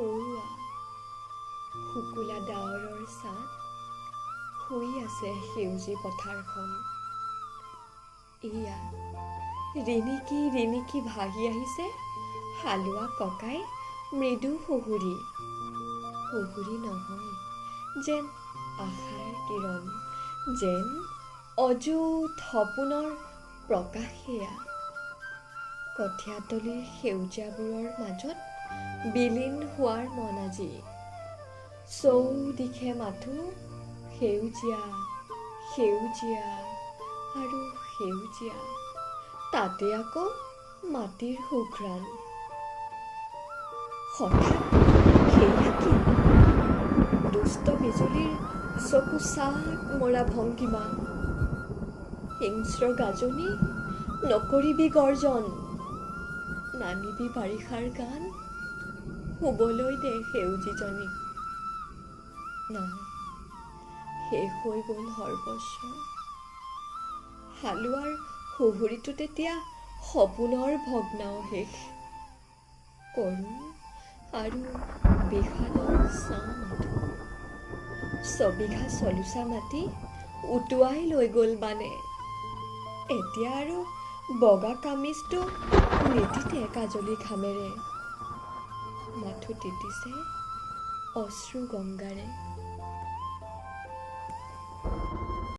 সৰুৱা শুকুলা ডাৱৰৰ ছাট শুই আছে সেউজী পথাৰখন। এয়া ৰিণিকি ৰিণিকি ভাহি আহিছে হালোৱা ককাই মৃদু সুহুৰি। সুহুৰি নহয়, যেন আশাৰ কিৰণ, যেন অযুত সপোনৰ প্ৰকাশ। সেয়া কঠীয়াতলিৰ সেউজীয়াবোৰৰ মাজত বিলীন হোৱাৰ মন আজি। চৌদিশে মাথো সেউজীয়া সেউজীয়া আৰু সেউজীয়া, তাতে আকৌ মাটিৰ সুঘ্ৰাণ। হঠাৎ সেয়া কি? দুষ্ট বিজুলীৰ চকু চাক মৰা ভংগিমা, হিংস্ৰ গাজনি, নকৰিবি গৰ্জন, নানিবি বাৰিষাৰ গান, শুবলৈ দে সেউজীজনীক। নাই, শেষ হৈ গ'ল সৰ্বস্ব। হালোৱাৰ সুহুৰিটো তেতিয়া সপোনৰ ভগ্নাৱশেষ। কৰুণ আৰু বিষাদৰ ছাঁ মাথো। ছবিঘা চলোচা মাটি উটুৱাই লৈ গ'ল বানে। এতিয়া আৰু বগা কামিজটো নিতিতে কাজলী ঘামেৰে। মাথো তিতিছে অশ্ৰু গংগাৰে।